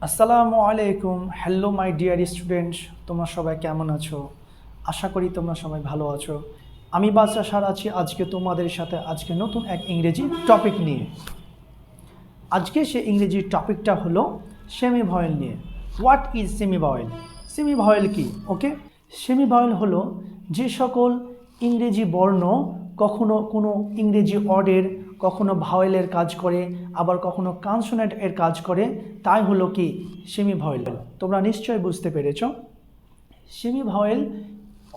আসসালামু আলাইকুম। Hello my dear students, তোমরা সবাই কেমন আছো? আশা করি তোমরা সবাই ভালো আছো। আমি বাদশা সার আছি আজকে তোমাদের সাথে নতুন এক ইংরেজি টপিক নিয়ে। আজকে সে ইংরেজি টপিকটা হলো সেমি ভয়েল নিয়ে। What is semi vowel? Semi vowel কি? ওকে, সেমি ভয়েল হলো যে সকল ইংরেজি বর্ণ কখনো কোনো ইংরেজি অর্ডের, কখনো ভাওয়েলের কাজ করে, আবার কখনো কনসোনেন্ট এর কাজ করে, তাই হলো কি সেমি ভয়েল। তোমরা নিশ্চয়ই বুঝতে পেরেছ। সেমি ভয়েল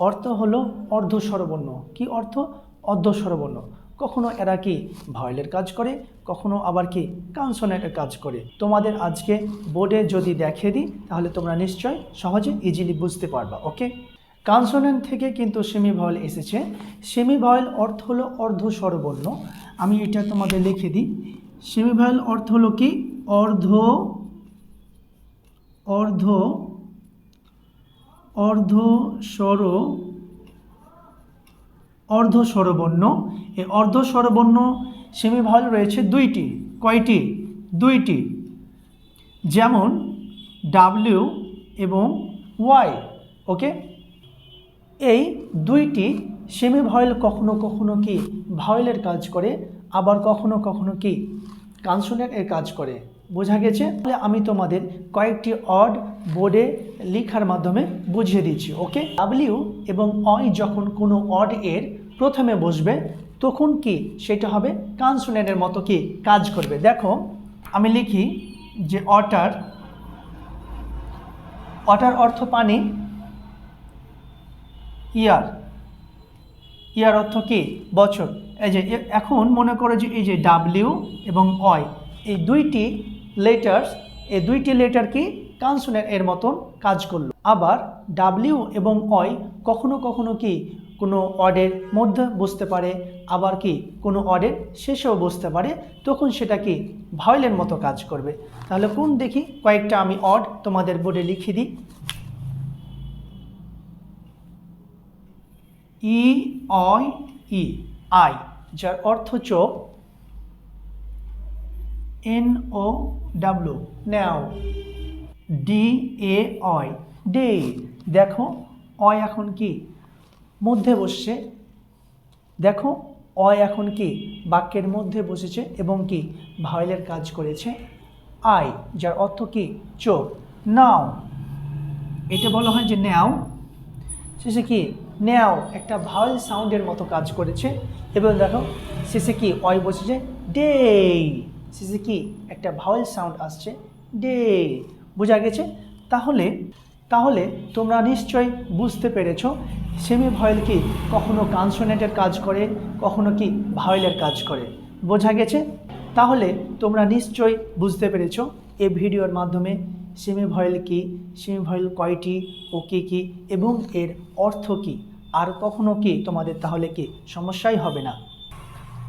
অর্থ হলো অর্ধ স্বরবর্ণ। কি অর্থ? অর্ধ স্বরবর্ণ। কখনো এরা কি ভয়েলের কাজ করে, কখনো আবার কি কনসোনেন্টের কাজ করে। তোমাদের আজকে বোর্ডে যদি দেখিয়ে দিই তাহলে তোমরা নিশ্চয় সহজে ইজিলি বুঝতে পারবা। ওকে, কনসোনেন্ট থেকে কিন্তু সেমি ভয়েল এসেছে। সেমি ভয়েল অর্থ হলো অর্ধ স্বরবর্ণ। আমি এটা তোমাদের লিখে দিই। সেমি ভয়েল অর্থ হলো কি অর্ধ অর্ধ অর্ধ স্বর অর্ধ স্বরবর্ণ। এই অর্ধ স্বরবর্ণ সেমি ভয়েল রয়েছে দুইটি। কয়টি? দুইটি। যেমন ডাব্লিউ এবং ওয়াই। ওকে, এই দুইটি সেমি ভয়েল কখনো কখনো কি ভয়েলের কাজ করে, আবার কখনো কখনো কি কনসোনেন্ট এর কাজ করে। বোঝা গেছে? তাহলে আমি তোমাদের কয়েকটি ওয়ার্ড বোর্ডে লেখার মাধ্যমে বুঝিয়ে দিচ্ছি। ওকে, ডাব্লিউ এবং অই যখন কোনো ওয়ার্ড এর প্রথমে বসবে তখন কি সেটা হবে কনসোনেন্টের মতো কি কাজ করবে। দেখো আমি লিখি যে ওয়াটার। ওয়াটার অর্থ পানি। ইয়ার, ইয়ার অর্থ কি বছর। এই যে এখন মনে করো যে এই যে ডাব্লিউ এবং অয়, এই দুইটি লেটার্স, এই দুইটি লেটার কি কনসোনেন্ট এর মতন কাজ করলো। আবার ডাব্লিউ এবং অয় কখনো কখনো কি কোনো ওয়ার্ডের মধ্যে বসতে পারে, আবার কি কোনো ওয়ার্ডের শেষেও বসতে পারে, তখন সেটা কি ভয়েলের মতো কাজ করবে। তাহলে কোন দেখি কয়েকটা আমি ওয়ার্ড তোমাদের বোর্ডে লিখে দিই। ই অয় ই, আই, যার অর্থ চোখ। N O W, now. D A Y, day. দেখো অয় এখন কি মধ্যে বসছে। দেখো অয় এখন কি বাক্যের মধ্যে বসেছে এবং কি ভয়েলের কাজ করেছে। আই, যার অর্থ কি চোখ। নাও, এটা বলা হয় যে নাও। শেষে কি নেও একটা ভাওয়েল সাউন্ডের মতো কাজ করেছে। এবং দেখো শেষে কি অয় বসেছে ডে। শেষে কি একটা ভাওয়েল সাউন্ড আসছে ডে। বোঝা গেছে? তাহলে তাহলে তোমরা নিশ্চয়ই বুঝতে পেরেছো সেমি ভয়েল কি কখনো কনসোনেন্টের কাজ করে, কখনো কি ভাওয়েলের কাজ করে। বোঝা গেছে? তাহলে তোমরা নিশ্চয়ই বুঝতে পেরেছো এই ভিডিওর মাধ্যমে সেমি ভয়েল কি, সেমি ভয়েল কয়টি ও কী কী এবং এর অর্থ কী। আর কখনো কি তোমাদের তাহলে কি সমস্যাই হবে না।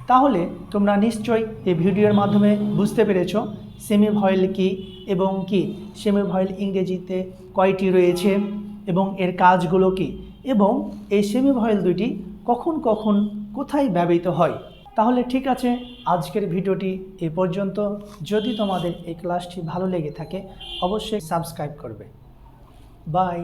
তাহলে তোমরা নিশ্চয়ই এই ভিডিওর মাধ্যমে বুঝতে পেরেছো সেমি ভয়েল কি এবং কি সেমি ভয়েল ইংরেজিতে কয়টি রয়েছে এবং এর কাজগুলো কি, এবং এই সেমি ভয়েল দুইটি কখন কখন কোথায় ব্যবহৃত হয়। তাহলে ঠিক আছে, আজকের ভিডিওটি এই পর্যন্ত। যদি তোমাদের এই ক্লাসটি ভালো লেগে থাকে অবশ্যই সাবস্ক্রাইব করবে। বাই।